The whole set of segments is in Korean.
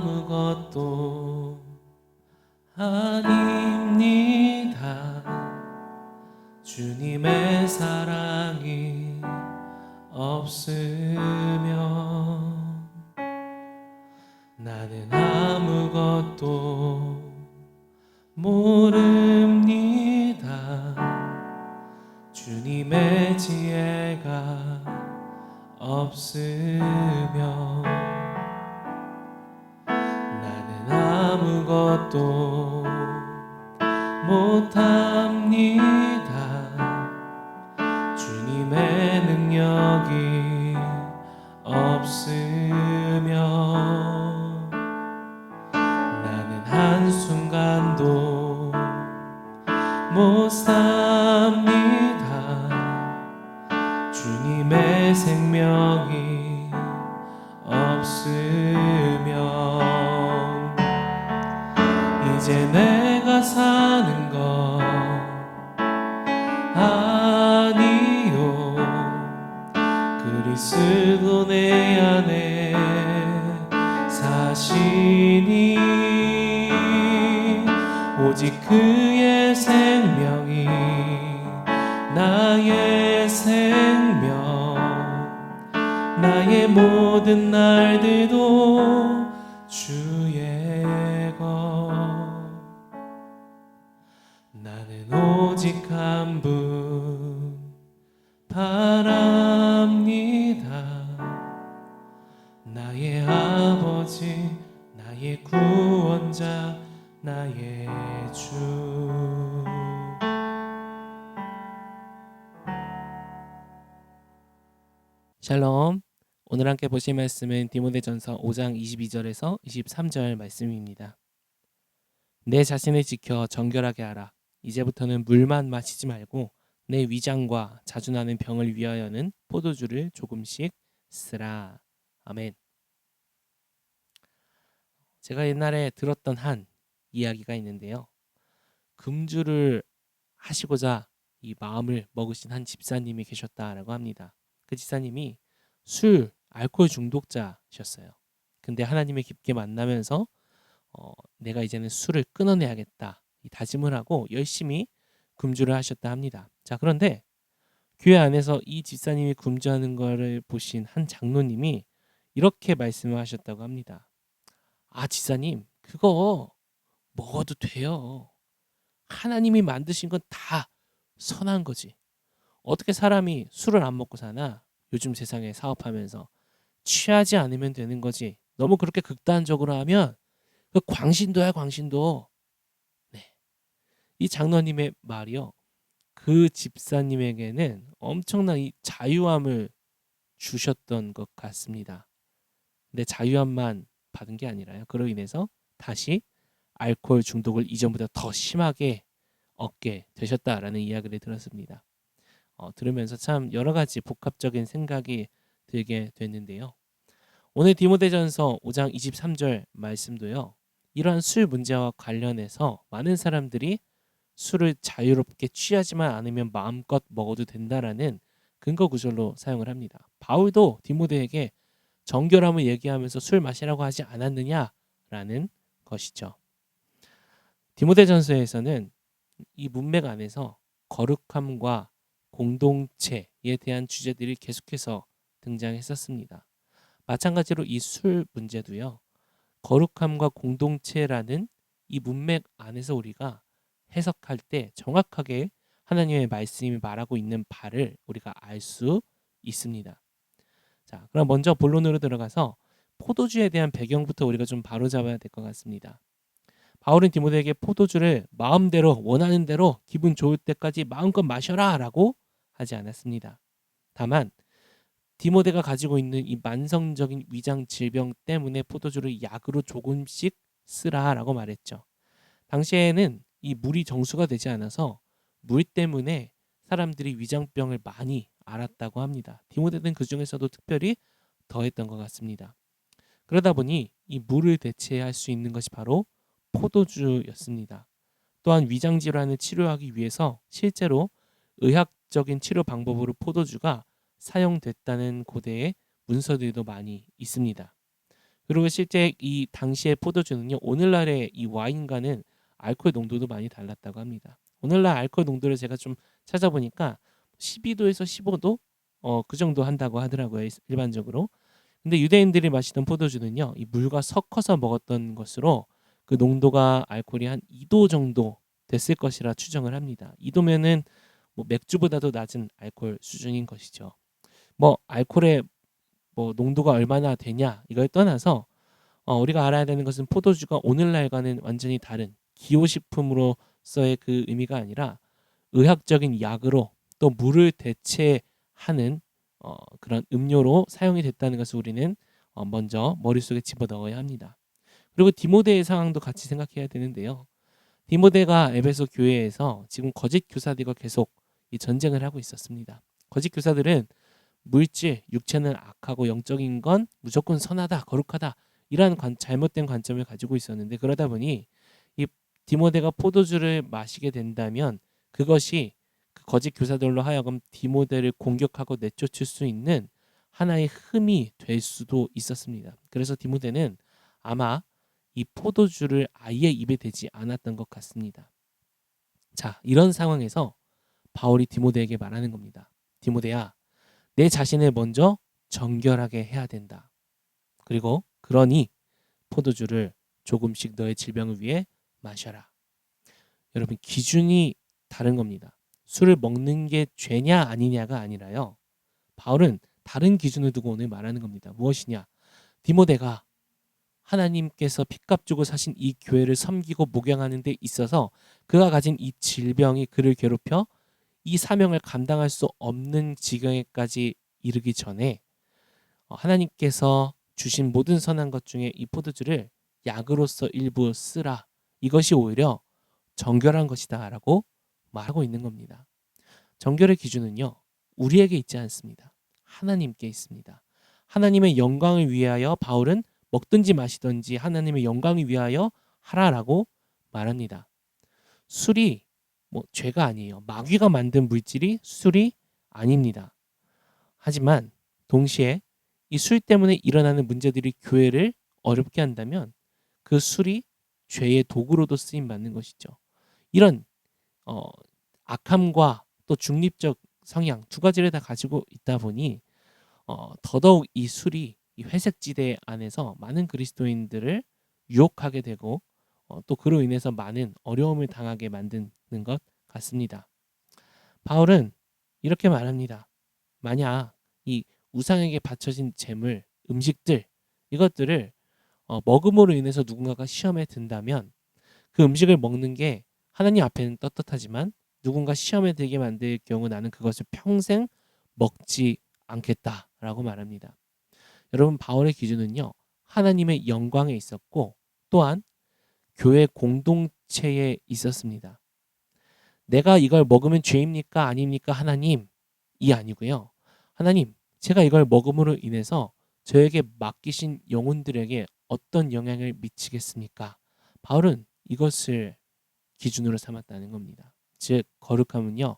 아무것도 아닙니다. 주님의 사랑이 없으면 나는 아무것도 모릅니다. 주님의 지혜가 없으면 나는 아무것도 못합니다. 주님의 능력이 없으면 나는 한순간도 못 삽니다. 주님의 생명이 없으면 이제 내가 사는 것 아니요, 그리스도 내 안에 사시니 오직 그의 생명이 나의 생명, 나의 모든 날들도 주의 것. 나는 오직 한 분 바랍니다. 나의 아버지, 나의 구원자, 나의 주. 샬롬. 오늘 함께 보실 말씀은 디모데전서 5장 22절에서 23절 말씀입니다. 내 자신을 지켜 정결하게 하라. 이제부터는 물만 마시지 말고 내 위장과 자주 나는 병을 위하여는 포도주를 조금씩 쓰라. 아멘. 제가 옛날에 들었던 한 이야기가 있는데요. 금주를 하시고자 이 마음을 먹으신 한 집사님이 계셨다라고 합니다. 그 집사님이 알코올 중독자셨어요. 근데 하나님을 깊게 만나면서 내가 이제는 술을 끊어내야겠다 이 다짐을 하고 열심히 금주를 하셨다 합니다. 자, 그런데 교회 안에서 이 집사님이 금주하는 것을 보신 한 장로님이 이렇게 말씀을 하셨다고 합니다. 아, 집사님, 그거 먹어도 돼요. 하나님이 만드신 건 다 선한 거지. 어떻게 사람이 술을 안 먹고 사나? 요즘 세상에 사업하면서 취하지 않으면 되는 거지. 너무 그렇게 극단적으로 하면 그 광신도야, 광신도. 네. 이 장로님의 말이요, 그 집사님에게는 엄청난 이 자유함을 주셨던 것 같습니다. 근데 자유함만 받은 게 아니라요, 그로 인해서 다시 알코올 중독을 이전보다 더 심하게 얻게 되셨다라는 이야기를 들었습니다. 들으면서 참 여러 가지 복합적인 생각이 들게 됐는데요. 오늘 디모데전서 5장 23절 말씀도요, 이러한 술 문제와 관련해서 많은 사람들이 술을 자유롭게 취하지만 않으면 마음껏 먹어도 된다라는 근거 구절로 사용을 합니다. 바울도 디모데에게 정결함을 얘기하면서 술 마시라고 하지 않았느냐라는 것이죠. 디모데전서에서는 이 문맥 안에서 거룩함과 공동체에 대한 주제들이 계속해서 등장했었습니다. 마찬가지로 이 술 문제도요, 거룩함과 공동체라는 이 문맥 안에서 우리가 해석할 때 정확하게 하나님의 말씀이 말하고 있는 바를 우리가 알 수 있습니다. 자, 그럼 먼저 본론으로 들어가서 포도주에 대한 배경부터 우리가 좀 바로잡아야 될 것 같습니다. 바울은 디모데에게 포도주를 마음대로 원하는 대로 기분 좋을 때까지 마음껏 마셔라 라고 하지 않았습니다. 다만 디모데가 가지고 있는 이 만성적인 위장 질병 때문에 포도주를 약으로 조금씩 쓰라 라고 말했죠. 당시에는 이 물이 정수가 되지 않아서 물 때문에 사람들이 위장병을 많이 앓았다고 합니다. 디모데는 그 중에서도 특별히 더했던 것 같습니다. 그러다 보니 이 물을 대체할 수 있는 것이 바로 포도주였습니다. 또한 위장 질환을 치료하기 위해서 실제로 의학적인 치료 방법으로 포도주가 사용됐다는 고대의 문서들도 많이 있습니다. 그리고 실제 이 당시의 포도주는요, 오늘날의 이 와인과는 알코올 농도도 많이 달랐다고 합니다. 오늘날 알코올 농도를 제가 좀 찾아보니까 12도에서 15도 그 정도 한다고 하더라고요, 일반적으로. 근데 유대인들이 마시던 포도주는요, 이 물과 섞어서 먹었던 것으로 그 농도가 알코올이 한 2도 정도 됐을 것이라 추정을 합니다. 2도면은 뭐 맥주보다도 낮은 알코올 수준인 것이죠. 뭐 알코올의 뭐 농도가 얼마나 되냐 이걸 떠나서 우리가 알아야 되는 것은 포도주가 오늘날과는 완전히 다른 기호식품으로서의 그 의미가 아니라 의학적인 약으로 또 물을 대체하는 그런 음료로 사용이 됐다는 것을 우리는 먼저 머릿속에 집어넣어야 합니다. 그리고 디모데의 상황도 같이 생각해야 되는데요. 디모데가 에베소 교회에서 지금 거짓 교사들과 계속 이 전쟁을 하고 있었습니다. 거짓 교사들은 물질, 육체는 악하고 영적인 건 무조건 선하다, 거룩하다 이러한 잘못된 관점을 가지고 있었는데, 그러다 보니 이 디모데가 포도주를 마시게 된다면 그것이 그 거짓 교사들로 하여금 디모데를 공격하고 내쫓을 수 있는 하나의 흠이 될 수도 있었습니다. 그래서 디모데는 아마 이 포도주를 아예 입에 대지 않았던 것 같습니다. 자, 이런 상황에서 바울이 디모데에게 말하는 겁니다. 디모데야, 내 자신을 먼저 정결하게 해야 된다. 그리고 그러니 포도주를 조금씩 너의 질병을 위해 마셔라. 여러분, 기준이 다른 겁니다. 술을 먹는 게 죄냐 아니냐가 아니라요, 바울은 다른 기준을 두고 오늘 말하는 겁니다. 무엇이냐? 디모데가 하나님께서 핏값 주고 사신 이 교회를 섬기고 목양하는 데 있어서 그가 가진 이 질병이 그를 괴롭혀 이 사명을 감당할 수 없는 지경에까지 이르기 전에 하나님께서 주신 모든 선한 것 중에 이 포도주를 약으로서 일부 쓰라. 이것이 오히려 정결한 것이다 라고 말하고 있는 겁니다. 정결의 기준은요, 우리에게 있지 않습니다. 하나님께 있습니다. 하나님의 영광을 위하여 바울은 먹든지 마시든지 하나님의 영광을 위하여 하라라고 말합니다. 술이 뭐 죄가 아니에요. 마귀가 만든 물질이 술이 아닙니다. 하지만 동시에 이 술 때문에 일어나는 문제들이 교회를 어렵게 한다면 그 술이 죄의 도구로도 쓰임 받는 것이죠. 이런 어, 악함과 또 중립적 성향 두 가지를 다 가지고 있다 보니 더더욱 이 술이 이 회색지대 안에서 많은 그리스도인들을 유혹하게 되고 또 그로 인해서 많은 어려움을 당하게 만드는 것 같습니다. 바울은 이렇게 말합니다. 만약 이 우상에게 바쳐진 재물, 음식들 이것들을 먹음으로 인해서 누군가가 시험에 든다면 그 음식을 먹는 게 하나님 앞에는 떳떳하지만 누군가 시험에 들게 만들 경우 나는 그것을 평생 먹지 않겠다라고 말합니다. 여러분, 바울의 기준은요, 하나님의 영광에 있었고 또한 교회 공동체에 있었습니다. 내가 이걸 먹으면 죄입니까 아닙니까 하나님? 이 아니고요. 하나님, 제가 이걸 먹음으로 인해서 저에게 맡기신 영혼들에게 어떤 영향을 미치겠습니까? 바울은 이것을 기준으로 삼았다는 겁니다. 즉 거룩함은요,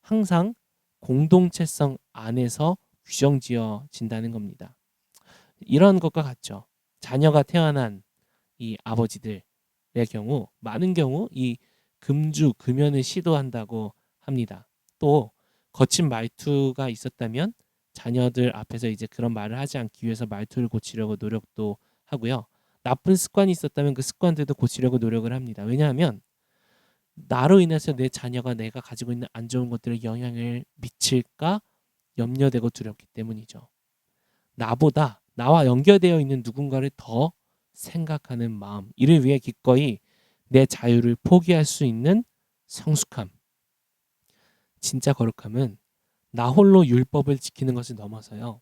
항상 공동체성 안에서 규정지어진다는 겁니다. 이런 것과 같죠. 자녀가 태어난 이 아버지들의 경우 많은 경우 이 금주 금연을 시도한다고 합니다. 또 거친 말투가 있었다면 자녀들 앞에서 이제 그런 말을 하지 않기 위해서 말투를 고치려고 노력도 하고요. 나쁜 습관이 있었다면 그 습관들도 고치려고 노력을 합니다. 왜냐하면 나로 인해서 내 자녀가 내가 가지고 있는 안 좋은 것들에 영향을 미칠까 염려되고 두렵기 때문이죠. 나보다 나와 연결되어 있는 누군가를 더 생각하는 마음, 이를 위해 기꺼이 내 자유를 포기할 수 있는 성숙함. 진짜 거룩함은 나 홀로 율법을 지키는 것을 넘어서요,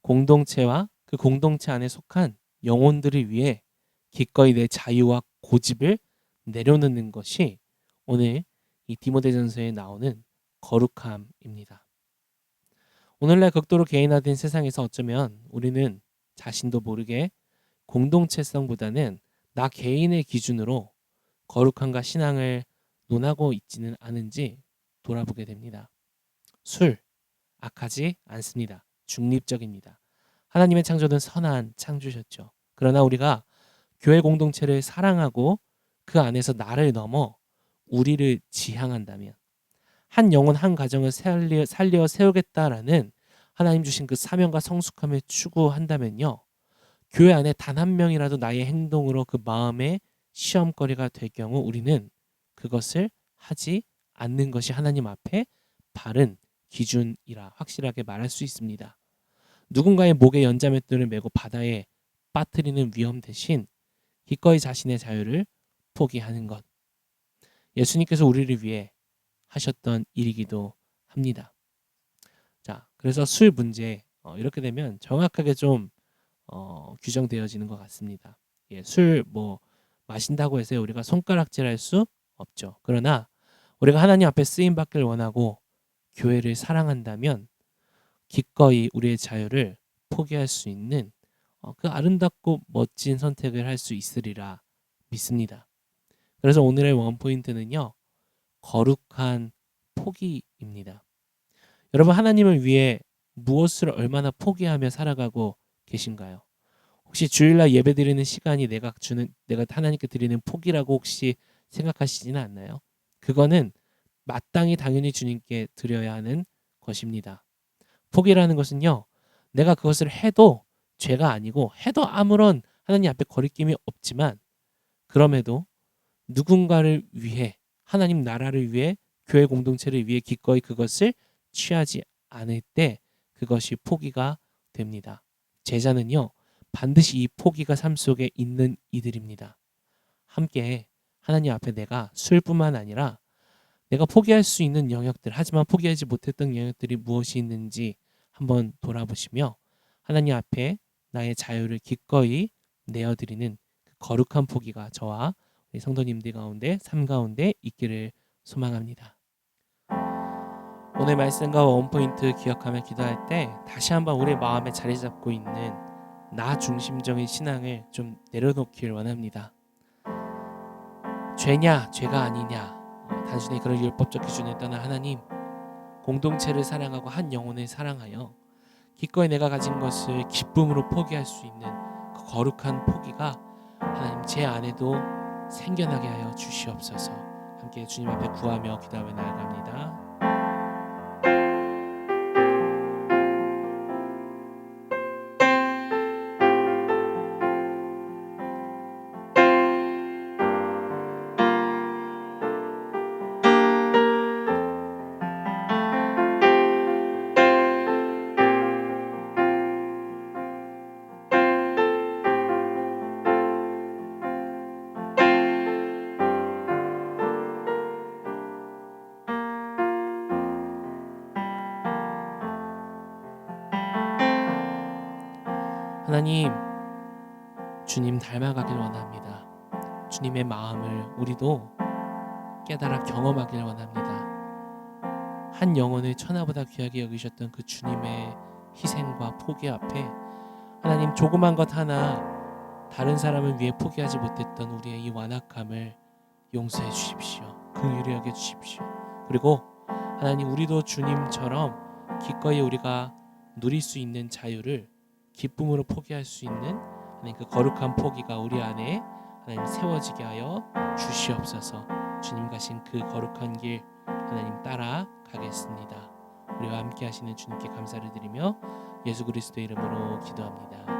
공동체와 그 공동체 안에 속한 영혼들을 위해 기꺼이 내 자유와 고집을 내려놓는 것이 오늘 이 디모데전서에 나오는 거룩함입니다. 오늘날 극도로 개인화된 세상에서 어쩌면 우리는 자신도 모르게 공동체성보다는 나 개인의 기준으로 거룩함과 신앙을 논하고 있지는 않은지 돌아보게 됩니다. 술, 악하지 않습니다. 중립적입니다. 하나님의 창조는 선한 창조셨죠. 그러나 우리가 교회 공동체를 사랑하고 그 안에서 나를 넘어 우리를 지향한다면, 한 영혼 한 가정을 살려 세우겠다라는 하나님 주신 그 사명과 성숙함을 추구한다면요, 교회 안에 단 한 명이라도 나의 행동으로 그 마음의 시험거리가 될 경우 우리는 그것을 하지 않는 것이 하나님 앞에 바른 기준이라 확실하게 말할 수 있습니다. 누군가의 목에 연자맷돌을 메고 바다에 빠뜨리는 위험 대신 기꺼이 자신의 자유를 포기하는 것, 예수님께서 우리를 위해 하셨던 일이기도 합니다. 자, 그래서 술 문제, 이렇게 되면 정확하게 좀 규정되어지는 것 같습니다. 예, 술 뭐 마신다고 해서 우리가 손가락질할 수 없죠. 그러나 우리가 하나님 앞에 쓰임 받기를 원하고 교회를 사랑한다면 기꺼이 우리의 자유를 포기할 수 있는 그 아름답고 멋진 선택을 할 수 있으리라 믿습니다. 그래서 오늘의 원포인트는요, 거룩한 포기입니다. 여러분, 하나님을 위해 무엇을 얼마나 포기하며 살아가고 계신가요? 혹시 주일날 예배드리는 시간이 내가 하나님께 드리는 포기라고 혹시 생각하시지는 않나요? 그거는 마땅히 당연히 주님께 드려야 하는 것입니다. 포기라는 것은요, 내가 그것을 해도 죄가 아니고 해도 아무런 하나님 앞에 거리낌이 없지만, 그럼에도 누군가를 위해, 하나님 나라를 위해, 교회 공동체를 위해 기꺼이 그것을 취하지 않을 때 그것이 포기가 됩니다. 제자는요, 반드시 이 포기가 삶 속에 있는 이들입니다. 함께 하나님 앞에 내가 술뿐만 아니라 내가 포기할 수 있는 영역들, 하지만 포기하지 못했던 영역들이 무엇이 있는지 한번 돌아보시며 하나님 앞에 나의 자유를 기꺼이 내어드리는 그 거룩한 포기가 저와 우리 성도님들 가운데, 삶 가운데 있기를 소망합니다. 오늘 말씀과 원포인트 기억하며 기도할 때 다시 한번 우리 마음에 자리 잡고 있는 나 중심적인 신앙을 좀 내려놓기를 원합니다. 죄냐 죄가 아니냐, 단순히 그런 율법적 기준을 떠나 하나님, 공동체를 사랑하고 한 영혼을 사랑하여 기꺼이 내가 가진 것을 기쁨으로 포기할 수 있는 그 거룩한 포기가 하나님 제 안에도 생겨나게 하여 주시옵소서. 함께 주님 앞에 구하며 기도하며 나아갑니다. 하나님, 주님 닮아가길 원합니다. 주님의 마음을 우리도 깨달아 경험하길 원합니다. 한 영혼을 천하보다 귀하게 여기셨던 그 주님의 희생과 포기 앞에 하나님, 조그만 것 하나 다른 사람을 위해 포기하지 못했던 우리의 이 완악함을 용서해 주십시오. 긍휼히 여겨 주십시오. 그리고 하나님, 우리도 주님처럼 기꺼이 우리가 누릴 수 있는 자유를 기쁨으로 포기할 수 있는 하나님 그 거룩한 포기가 우리 안에 하나님 세워지게 하여 주시옵소서. 주님 가신 그 거룩한 길 하나님 따라가겠습니다. 우리와 함께 하시는 주님께 감사를 드리며 예수 그리스도의 이름으로 기도합니다.